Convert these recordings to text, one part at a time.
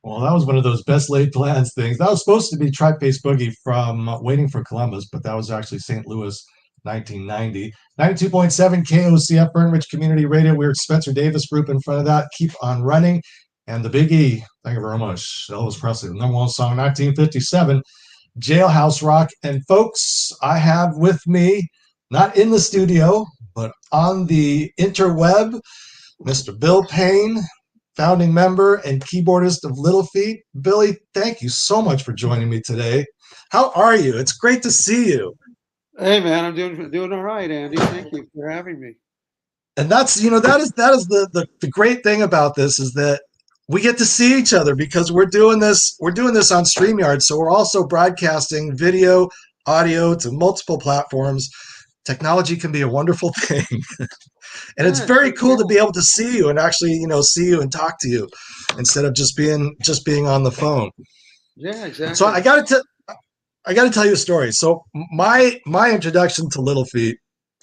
Well, that was one of those best laid plans things. That was supposed to be Tripe-Face Boogie from Waiting for Columbus, but that was actually St. Louis, 1990. 92.7 KOCF Burnridge Community Radio. We're Spencer Davis Group in front of that. Keep on running. And the biggie, thank you very much, Elvis Presley, the number one song, 1957, Jailhouse Rock. And folks, I have with me, not in the studio, but on the interweb, Mr. Bill Payne, founding member and keyboardist of Little Feat. Billy, thank you so much for joining me today. How are you? It's great to see you. Hey man, I'm doing all right, Andy. Thank you for having me. And that's that is the great thing about this is that we get to see each other because we're doing this on StreamYard. So we're also broadcasting video, audio to multiple platforms. Technology can be a wonderful thing. And it's very cool to be able to see you and actually, see you and talk to you instead of just being on the phone. Yeah, exactly. So I got to tell you a story. So my introduction to Little Feat,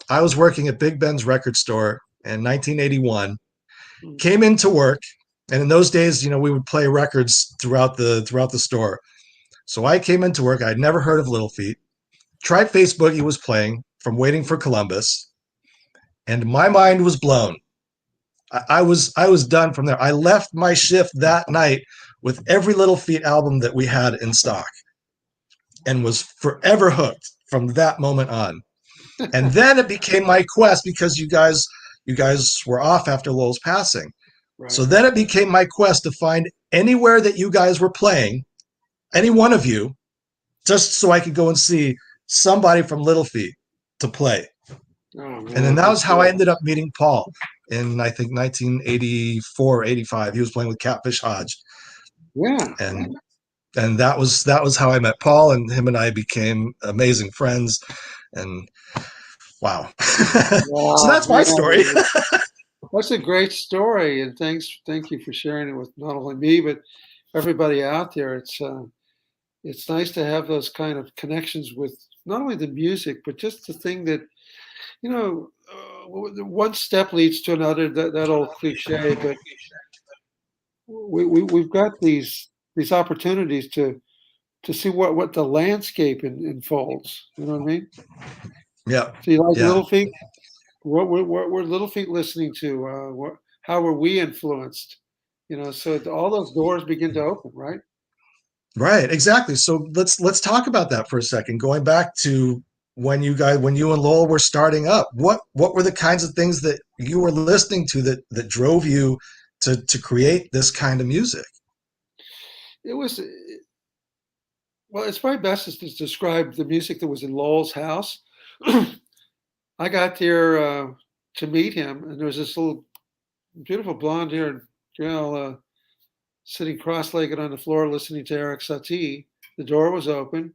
I was working at Big Ben's record store in 1981. Came into work, and in those days, we would play records throughout the store. So I came into work. I'd never heard of Little Feat. Tripe-Face Boogie was playing from Waiting for Columbus. And my mind was blown. I was done from there. I left my shift that night with every Little Feat album that we had in stock and was forever hooked from that moment on. And then it became my quest because you guys were off after Lowell's passing. Right. So then it became my quest to find anywhere that you guys were playing, any one of you, just so I could go and see somebody from Little Feat to play. Oh, and then that was how I ended up meeting Paul in, I think, 1984, 85. He was playing with Catfish Hodge. Yeah. And that was how I met Paul, and him and I became amazing friends. And wow. So that's my story. That's a great story. And thank you for sharing it with not only me, but everybody out there. It's nice to have those kind of connections with not only the music, but just the thing that, one step leads to another, that old cliche, but we've got these opportunities to see what the landscape unfolds. You know what I mean? Yeah. So you like Little Feat? What were Little Feat listening to? How were we influenced? So all those doors begin to open, right? Right, exactly. So let's talk about that for a second. Going back to when you and Lowell were starting up, what were the kinds of things that you were listening to that drove you to create this kind of music? It's probably best to describe the music that was in Lowell's house. I got there to meet him, and there was this little beautiful blonde-haired girl sitting cross-legged on the floor listening to Eric Satie. The door was open.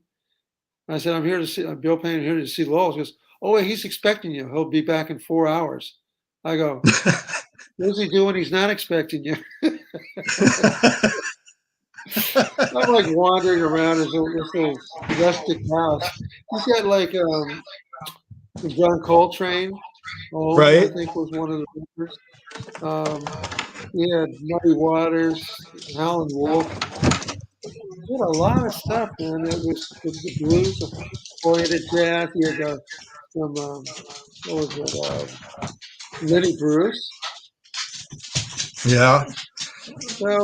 I said, I'm Bill Payne, here to see Lowell. He goes, oh, wait, he's expecting you. He'll be back in 4 hours. I go, what does he do when he's not expecting you? I'm like wandering around this little rustic house. He's got like the John Coltrane. Right. I think was one of the members. He had Muddy Waters, Howlin' Wolf. He had a lot of stuff, man. It was the blues, oriented jazz. He had some, Lenny Bruce. Yeah. So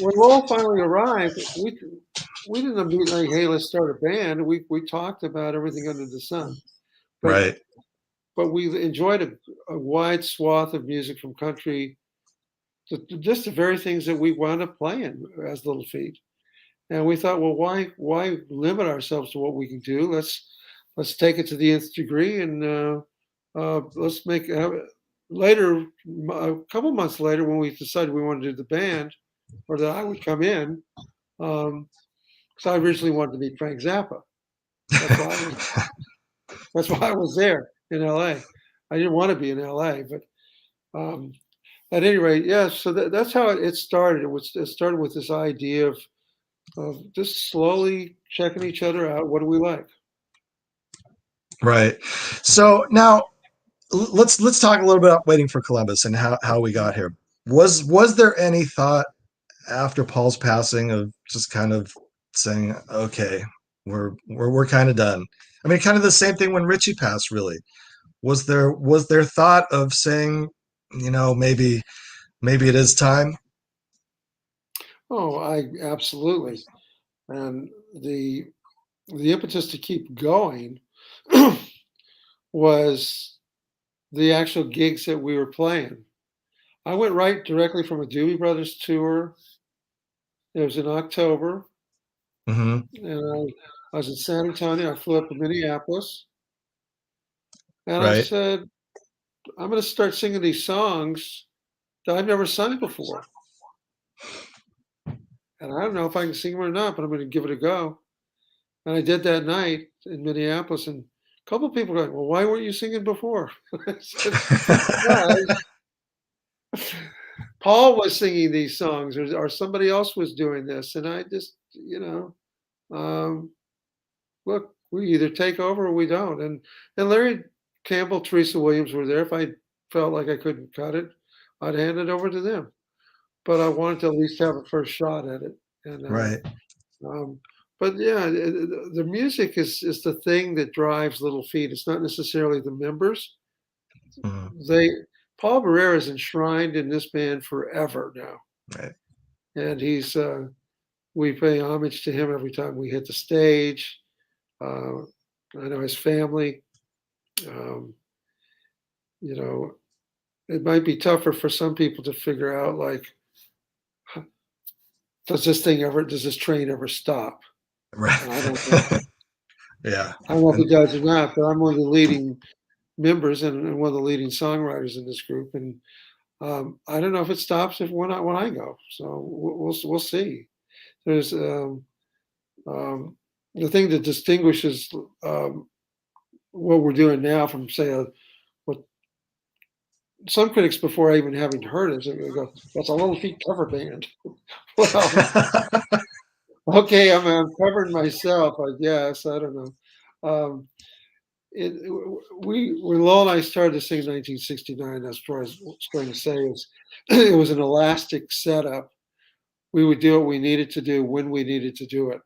when Lowell finally arrived, we didn't immediately, hey, let's start a band. We talked about everything under the sun. Right. But we enjoyed a wide swath of music from country to just the very things that we wound up playing as Little Feat. And we thought, well, why limit ourselves to what we can do? Let's take it to the nth degree, and let's make later. A couple months later, when we decided we wanted to do the band, or that I would come in, because I originally wanted to meet Frank Zappa. That's why I was there in L.A. I didn't want to be in L.A., but at any rate, yeah. So that's how it started. It started with this idea of just slowly checking each other out. What do we like? Right. So now let's talk a little bit about Waiting for Columbus and how we got here. Was there any thought after Paul's passing of just kind of saying, okay, we're kind of done. I mean, kind of the same thing when Richie passed, really. Was there thought of saying, maybe it is time? Oh, I absolutely. And the impetus to keep going was the actual gigs that we were playing. I went right directly from a Doobie Brothers tour. It was in October, Hmm. and I was in San Antonio. I flew up to Minneapolis, and I Right. said, I'm going to start singing these songs that I've never sung before. And I don't know if I can sing them or not, but I'm going to give it a go. And I did that night in Minneapolis, and a couple of people were like, well, why weren't you singing before? I said, because Paul was singing these songs, or somebody else was doing this. And I just, um, look, we either take over or we don't. And Larry Campbell, Teresa Williams were there. If I felt like I couldn't cut it, I'd hand it over to them. But I wanted to at least have a first shot at it. And Right. um, but yeah, the music is the thing that drives Little Feat. It's not necessarily the members. Mhm. They Paul Barrera is enshrined in this band forever now, Right. and he's we pay homage to him every time we hit the stage. Uh, I know his family. Um, you know, it might be tougher for some people to figure out, like, does this train ever stop? And I don't know. Right. Yeah. I don't know if And it does or not, but I'm one of the leading members and one of the leading songwriters in this group, and I don't know if it stops if when I go. So we'll see. There's um, the thing that distinguishes um, what we're doing now from, say, what some critics, before even having heard it, they go, "That's a Little Feat cover band." Well, okay, I'm covering myself, I guess. I don't know. Um, when Lowell and I started to sing in 1969, that's what I was going to say, is it was an elastic setup. We would do what we needed to do when we needed to do it.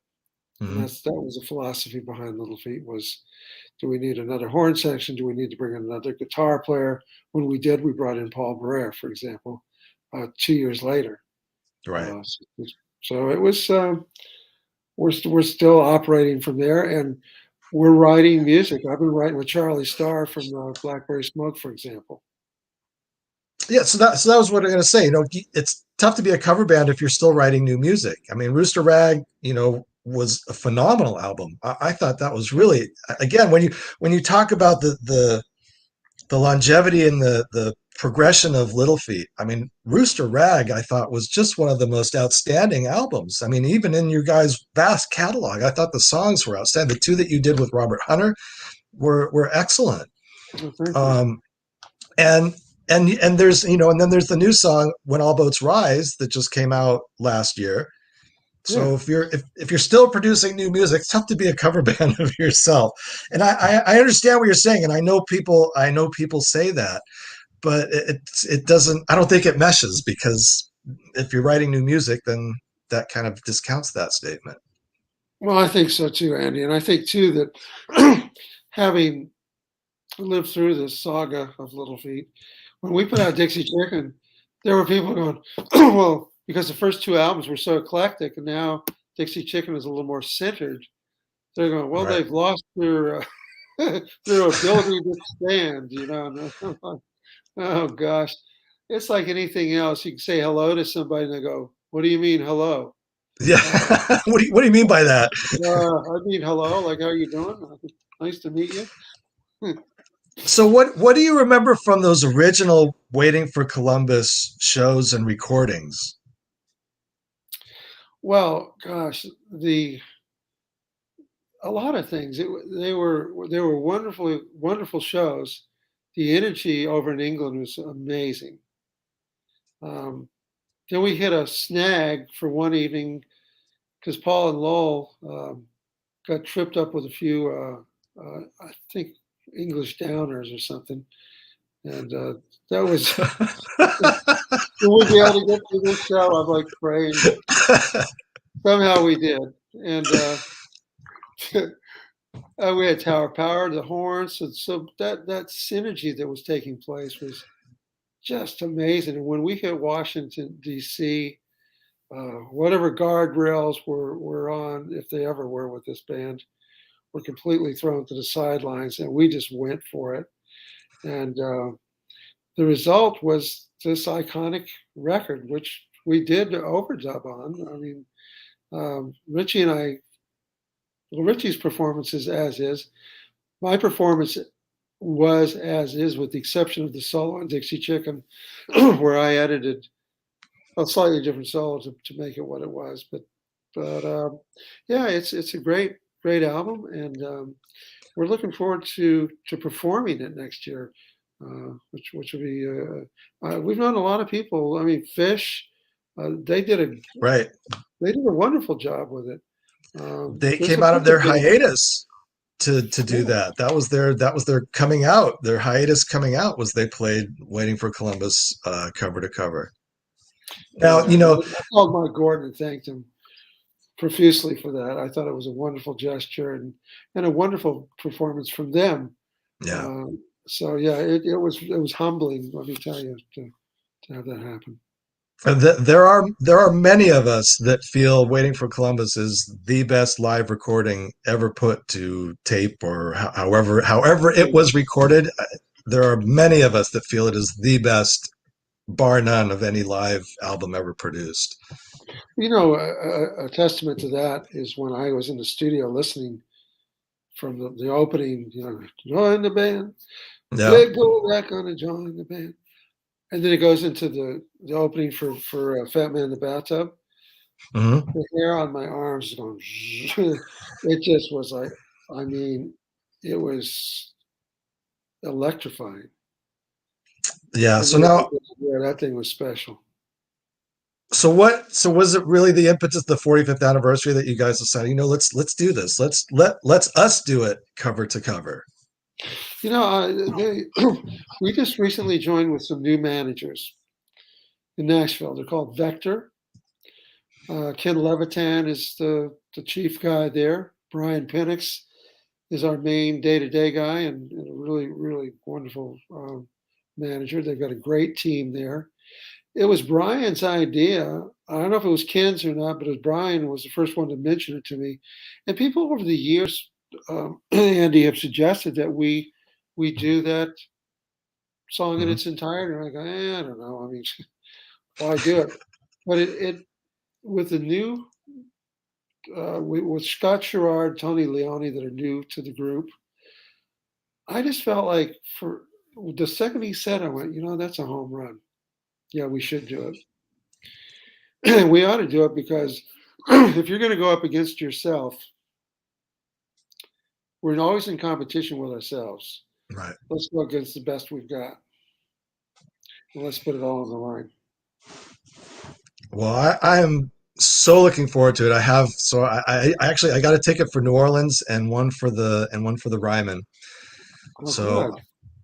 And Mhm. that was the philosophy behind Little Feat was, do we need another horn section? Do we need to bring in another guitar player? When we did, we brought in Paul Barrera, for example, 2 years later. Right. So it was, we're still operating from there, and we're writing music. I've been writing with Charlie Starr from Blackberry Smoke, for example. Yeah, so that was what I'm going to say. It's tough to be a cover band if you're still writing new music. I mean, Rooster Rag, was a phenomenal album. I thought that was really, again, when you talk about the longevity and the progression of Little Feat. I mean, Rooster Rag, I thought, was just one of the most outstanding albums. I mean, even in your guys' vast catalog, I thought the songs were outstanding. The two that you did with Robert Hunter were excellent. Well, thank you. Um, and and there's and then there's the new song When All Boats Rise that just came out last year. Yeah. So if you're still producing new music, it's tough to be a cover band of yourself. And I understand what you're saying, and I know people say that, but it doesn't. I don't think it meshes, because if you're writing new music, then that kind of discounts that statement. Well, I think so too, Andy. And I think too that having lived through this saga of Little Feat, when we put out Dixie Chicken, there were people going, well, because the first two albums were so eclectic, and now Dixie Chicken is a little more centered. They're going, well, Right. they've lost their their ability to stand, And I'm like, oh gosh, it's like anything else. You can say hello to somebody, and they go, "What do you mean hello?" Yeah. Uh, What do you mean by that? I mean hello, like how you doing? Nice to meet you. Hmm. So what do you remember from those original Waiting for Columbus shows and recordings? Well, gosh, a lot of things. They were wonderful shows. The energy over in England was amazing. Um, then we hit a snag for one evening because Paul and Lowell got tripped up with a few, I think, English downers or something. and that was we'd be able to get through this show. I'm like praying. Somehow we did, and we had Tower Power, the horns, and so that synergy that was taking place was just amazing. And when we hit Washington D.C., whatever guardrails were on, if they ever were with this band, were completely thrown to the sidelines, and we just went for it. And the result was this iconic record, which we did overdub on. I mean, Richie and I, well, Richie's performance is as is. My performance was as is, with the exception of the solo on Dixie Chicken, where I edited a slightly different solo to make it what it was. But yeah, it's a great album, and we're looking forward to performing it next year, which will be. We've known a lot of people. I mean, Fish, they did a Right. They did a wonderful job with it. They There's came a out of bunch their of bands. hiatus to do that. That was their coming out. Their hiatus coming out was they played "Waiting for Columbus" cover to cover. Now, Yeah, I called Mike Gordon and thanked him profusely for that. I thought it was a wonderful gesture and a wonderful performance from them. yeah. So yeah, it was humbling. Let me tell you, to have that happen. There are many of us that feel "Waiting for Columbus" is the best live recording ever put to tape, or however it was recorded. There are many of us that feel it is the best, bar none, of any live album ever produced. You know, a testament to that is when I was in the studio listening from the opening. You know, join the band. Yeah. Big Bull Rack gonna join the band. And then it goes into the opening for Fat Man in the Bathtub. Hmm. The hair on my arms is going. It just was like, I mean, it was electrifying. Yeah. And So then now, yeah, that thing was special. so what? So was it really the impetus, the 45th anniversary, that you guys decided, let's do this. Let's us do it cover to cover. You know, we just recently joined with some new managers in Nashville. They're called Vector. Ken Levitan is the chief guy there. Brian Penix is our main day-to-day guy, and a really, really wonderful manager. They've got a great team there. It was Brian's idea. I don't know if it was Ken's or not, but it was Brian was the first one to mention it to me. And people over the years, Andy, have suggested that we do that song in Hmm. its entirety. And I go, I don't know. I mean, why do it? But it with the new with Scott Sherrard, Tony Leone, that are new to the group. I just felt like for the second he said, I went, that's a home run. Yeah, we should do it. We ought to do it because if you're going to go up against yourself, we're always in competition with ourselves. Right. Let's go against the best we've got. And let's put it all on the line. Well, I am so looking forward to it. I actually I got a ticket for New Orleans and one for the Ryman. Oh, So good.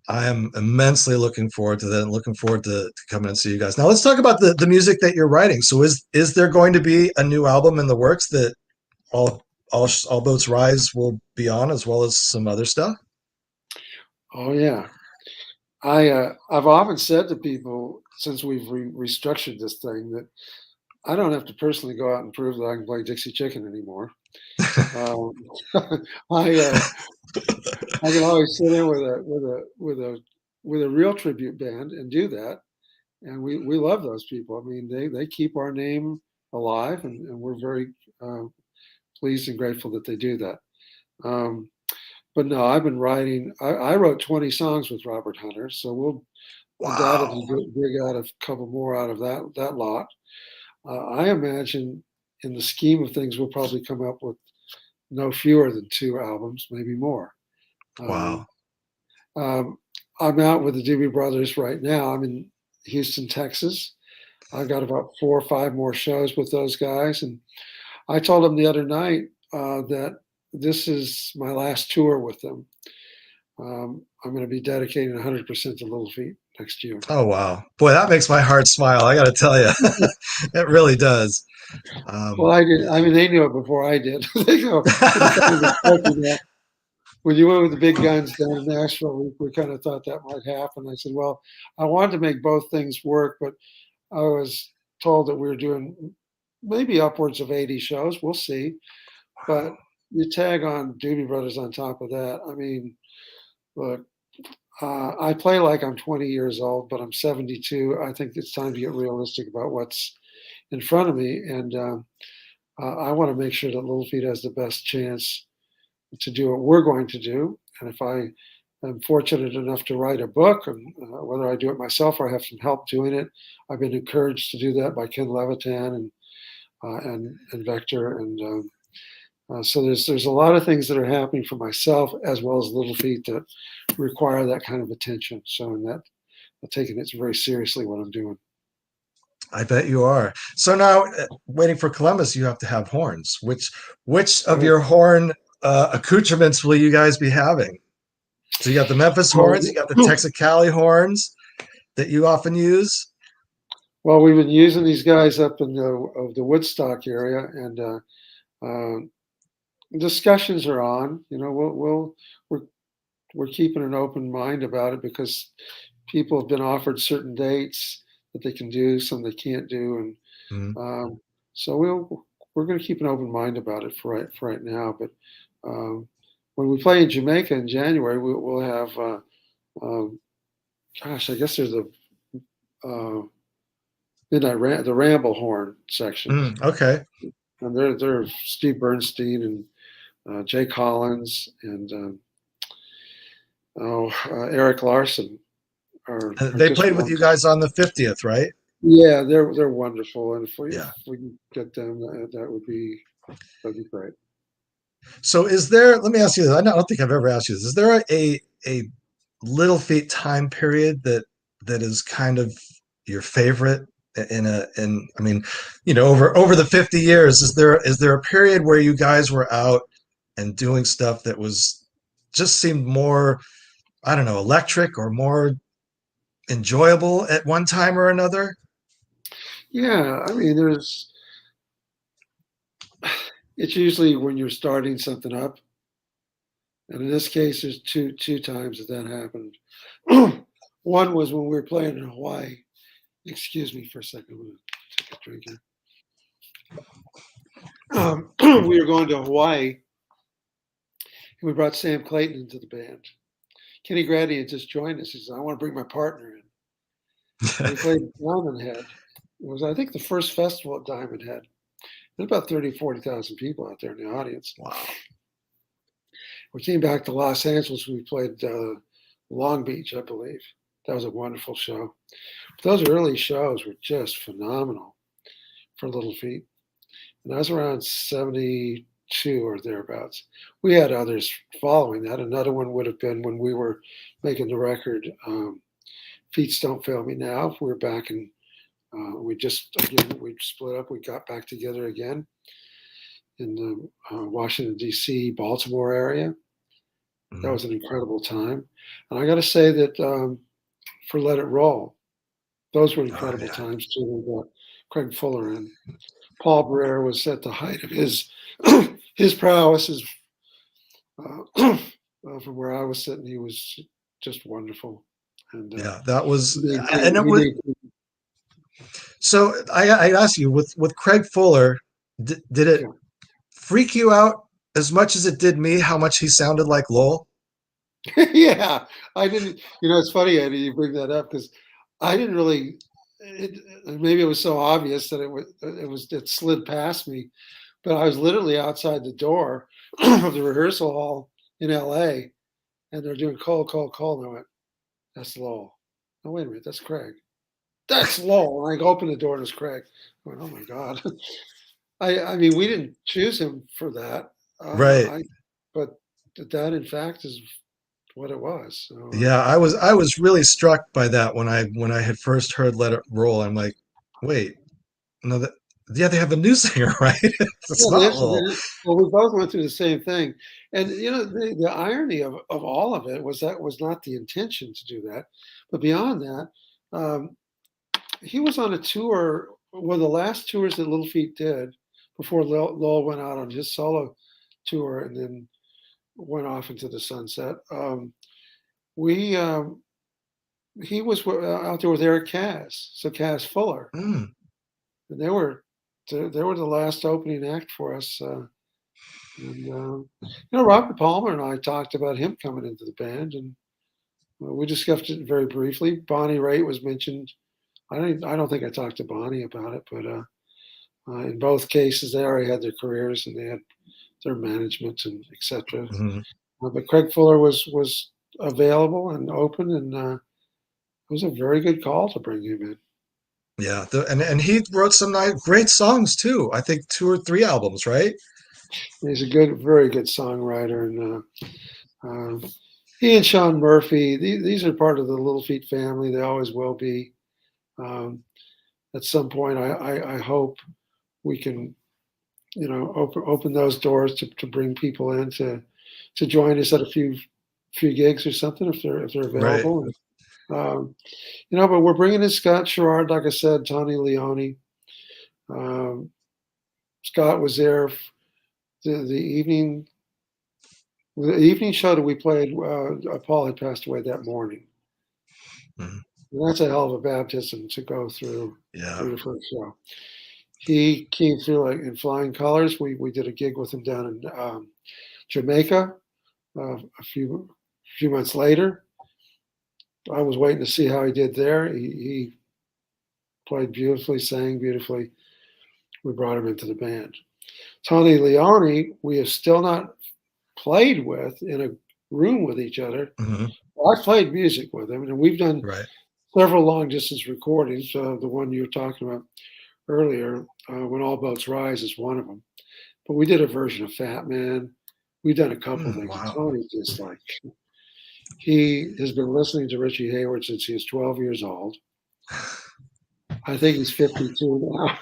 I am immensely looking forward to that, and looking forward to coming and see you guys. Now let's talk about the music that you're writing. So is there going to be a new album in the works that all boats rise will be on, as well as some other stuff? Oh yeah. I've often said to people since we've restructured this thing that I don't have to personally go out and prove that I can play Dixie Chicken anymore. Um, I I can always sit in with a real tribute band and do that, and we love those people. I mean, they keep our name alive, and we're very pleased and grateful that they do that. Um, but no, I've been writing. I wrote 20 songs with Robert Hunter, so we'll undoubtedly Wow. dig out a couple more out of that lot. I imagine, in the scheme of things, we'll probably come up with no fewer than 2 albums, maybe more. Wow. Um, um, I'm out with the Doobie Brothers right now. I'm in Houston, Texas. I've got about 4 or 5 more shows with those guys, and I told them the other night that this is my last tour with them. I'm going to be dedicating 100% to Little Feat next year. Oh wow, boy, that makes my heart smile. I got to tell you, it really does. Well, I did. I mean, they knew it before I did. They go, when you went with the big guns down in Nashville, we kind of thought that might happen. I said, well, I wanted to make both things work, but I was told that we were doing maybe upwards of 80 shows. We'll see. But you tag on Doobie Brothers on top of that. I mean, look, I play like I'm 20 years old, but I'm 72. I think it's time to get realistic about what's in front of me. And I want to make sure that Little Feat has the best chance to do what we're going to do. And if I am fortunate enough to write a book, and whether I do it myself or I have some help doing it, I've been encouraged to do that by Ken Levitan and Vector. And so there's a lot of things that are happening for myself as well as Little Feat that require that kind of attention. So in that, I'm taking it very seriously what I'm doing. I bet you are. So now, waiting for Columbus, you have to have horns. Which of your horn accoutrements will you guys be having? So you got the Memphis horns, you got the Texicali horns that you often use. Well, we've been using these guys up in the Woodstock area, and discussions are on. You know, we're keeping an open mind about it because people have been offered certain dates that they can do, some they can't do, and so we're going to keep an open mind about it for right now. But when we play in Jamaica in January, we'll have gosh, I guess there's a the Ramble horn section. Okay, and they're Steve Bernstein and Jay Collins and Eric Larson. They played with you guys on the 50th, right? Yeah, they're wonderful, and if we can get them, that'd be great. So, is there? Let me ask you this. I don't think I've ever asked you this. Is there a Little Feat time period that is kind of your favorite? I mean, you know, over the 50 years, is there a period where you guys were out and doing stuff that was just seemed more, I don't know, electric or more enjoyable at one time or another? Yeah, I mean, it's usually when you're starting something up, and in this case, there's two times that happened. One was when we were playing in Hawaii. Excuse me for a second. I'm going to take a drink here. We were going to Hawaii, and we brought Sam Clayton into the band. Kenny Grady had just joined us. He said, I want to bring my partner in. We played Diamond Head. It was, I think, the first festival at Diamond Head. There were about 30,000, 40,000 people out there in the audience. Wow. We came back to Los Angeles. We played Long Beach, I believe. That was a wonderful show. But those early shows were just phenomenal for Little Feat. And that was around 72 or thereabouts. We had others following that. Another one would have been when we were making the record, Feats Don't Fail Me Now. We were back in, we split up. We got back together again in the Washington, D.C., Baltimore area. That was an incredible time. And I got to say that for Let It Roll, those were incredible times too. We got Craig Fuller in. Paul Barrera was at the height of his prowess. From where I was sitting, he was just wonderful. And that was, and it was. So I ask you, with Craig Fuller, did it freak you out as much as it did me how much he sounded like Lowell? Yeah, I didn't. You know, it's funny, Eddie, you bring that up because I didn't really. Maybe it was so obvious that it slid past me, but I was literally outside the door of the rehearsal hall in L.A. and they're doing call, and I went, "That's Lowell." Oh, wait a minute, that's Craig. That's Lowell. And I opened the door and it's Craig. I went, oh my God. I mean, we didn't choose him for that. Right. But that in fact is what it was. So, yeah, I was really struck by that when I had first heard Let It Roll. I'm like, wait, no, Yeah, they have a new singer, right? It's Yeah, not little. well, we both went through the same thing, and the irony of all of it was that was not the intention to do that, but beyond that, um, he was on a tour, one of the last tours that Little Feat did before Lowell went out on his solo tour and then went off into the sunset. We He was out there with Eric Cass, so Cass Fuller, Mm, and they were the last opening act for us. Robert Palmer and I talked about him coming into the band, and we discussed it very briefly. Bonnie Raitt was mentioned. I don't think I talked to Bonnie about it, but in both cases, they already had their careers and they had their management and etc. mhm. But Craig Fuller was available and open, and it was a very good call to bring him in. Yeah, and he wrote some great songs too. I think 2 or 3 albums, right? He's a very good songwriter, and he and Sean Murphy, these are part of the Little Feat family. They always will be. Um, at some point, I hope we can, open those doors to bring people in to join us at a few gigs or something if they're Right. available. And, but we're bringing in Scott Sherrard, like I said, Tony Leone. Um, Scott was there the evening. The evening show that we played, Paul had passed away that morning. Mhm. And that's a hell of a baptism to go through Yeah. the first show. He came through like in flying colors. We did a gig with him down in Jamaica a few months later. I was waiting to see how he did there. He played beautifully, sang beautifully. We brought him into the band. Tony Leone, we have still not played with in a room with each other. Hmm. I played music with him, and we've done Right. several long distance recordings. The one you were talking about earlier, When All Boats Rise, is one of them. But we did a version of Fat Man. We've done a couple things. Wow. Tony just like, he has been listening to Richie Hayward since he was 12 years old. I think he's 52 now.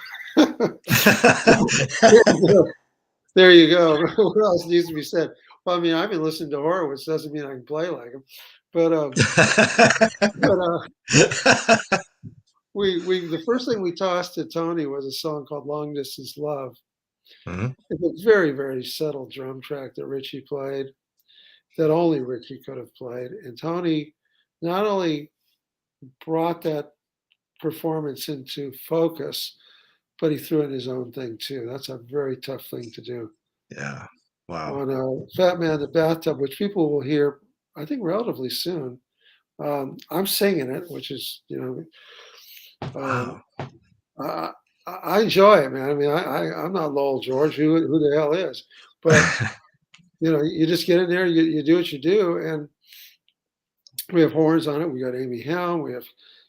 There you go. What else needs to be said? Well, I mean, I've been listening to Horowitz. Doesn't mean I can play like him, but we the first thing we tossed to Tony was a song called "Long Distance Love." Mhm. It's a very, very subtle drum track that Richie played, that only Richie could have played, and Tony not only brought that performance into focus, but he threw in his own thing too. That's a very tough thing to do. Yeah. Wow. On Fat Man in the Bathtub, which people will hear, I think, relatively soon. I'm singing it, which is, Wow. I, I enjoy it, man. I mean, I'm not Lowell George. Who the hell is? But you just get in there, you do what you do, and we have horns on it. We got Amy Helm. We have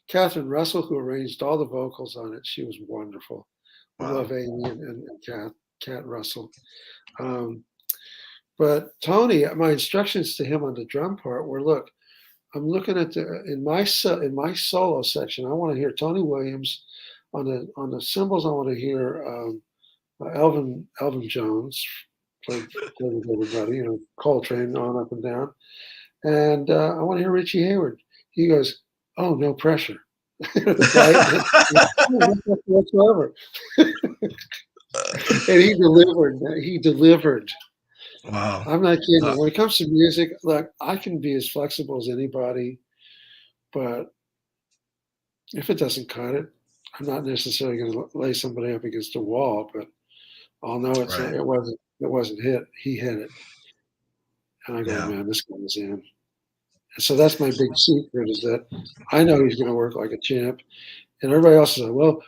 Catherine Russell, who arranged all the vocals on it. She was wonderful. We Wow. love Amy and Cat Russell. But Tony, my instructions to him on the drum part were: look, I'm looking at in my solo section. I want to hear Tony Williams on the cymbals. I want to hear Elvin Jones played with everybody. Coltrane on up and down, and I want to hear Richie Hayward. He goes, "Oh, no pressure." Whatsoever. And he delivered. Wow. I'm not kidding. When it comes to music, look, I can be as flexible as anybody, but if it doesn't cut it, I'm not necessarily going to lay somebody up against a wall. But I'll know Right. it wasn't hit. He hit it, and I go, Yeah. man, this guy's in. And so that's my big secret, is that I know he's going to work like a champ, and everybody else is like, well,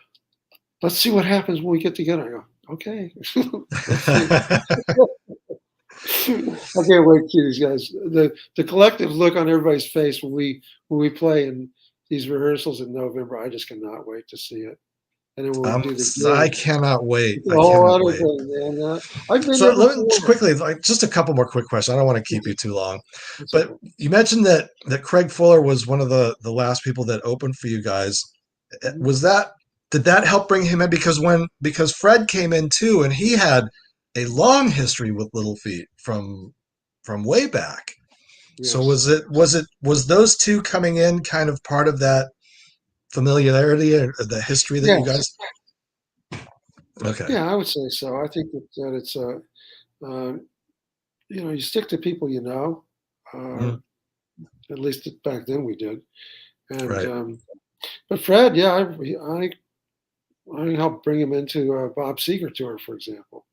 let's see what happens when we get together. I go, okay. I can't wait to see these guys. The collective look on everybody's face when we play in these rehearsals in November, I just cannot wait to see it. And then when we do the I gig, cannot wait. it's a I whole cannot other wait. thing, man. I've been So there let me before. quickly, like, just a couple more quick questions. I don't want to keep you too long, It's but okay. you mentioned that Craig Fuller was one of the last people that opened for you guys. Mhm. Was that did that help bring him in? Because Fred came in too, and he had a long history with Little Feat from way back. So Yes. was those two coming in kind of part of that familiarity or the history that you Yes. guys? Okay. Yeah, I would say so. I think that it's uh, you stick to people you know. Uh, Mhm. at least back then we did. And Right. but Fred, yeah, I helped bring him into Bob Seger tour, for example,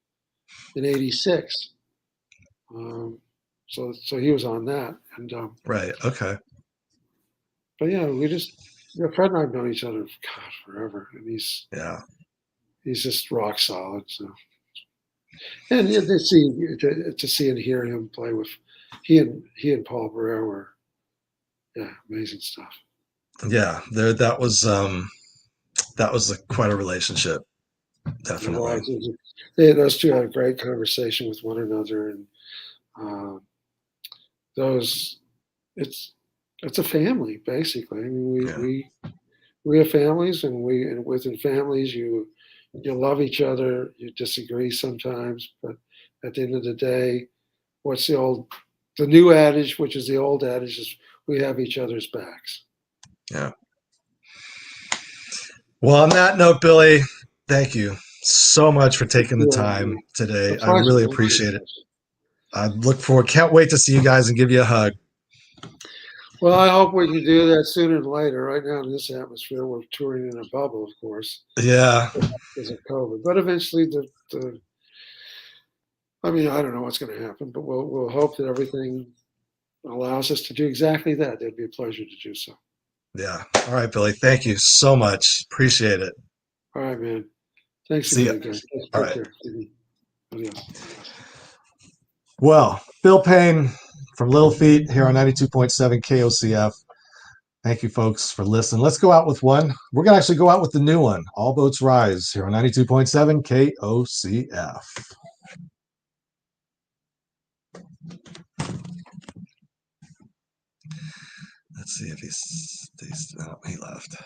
in '86. Um, so he was on that, and Right. Okay. but yeah, Fred and I've known each other, God, forever, and Yeah. he's just rock solid. So, and yeah, to see and hear him play with he and Paul Barrere were, yeah, amazing stuff. Yeah. There. That was quite a relationship. It Definitely. was. Those two had a great conversation with one another, and uh, those it's it's a family basically. I mean, Yeah. we have families, and within families you love each other. You disagree sometimes, but at the end of the day, what's the new adage, which is the old adage, is we have each other's backs. Yeah. Well, on that note, Billy, thank you so much for taking the time A today. I pleasure, really man. appreciate it. I look forward, can't wait to see you guys and give you a hug. Well, I hope we can do that sooner than later. Right now, in this atmosphere, we're touring in a bubble, of course, Yeah. because of COVID. But eventually, I mean, I don't know what's going to happen, but we'll hope that everything allows us to do exactly that. It'd be a pleasure to do so. Yeah. All right, Billy. Thank you so much. Appreciate it. All right, man. Thanks See ya. again, again. All Take right. care. Adios. Well, Bill Payne from Little Feat here on 92.7 KOCF. Thank you, folks, for listening. Let's go out with one. We're going to actually go out with the new one, All Boats Rise, here on 92.7 KOCF. Let's see if he stays. Oh, he left.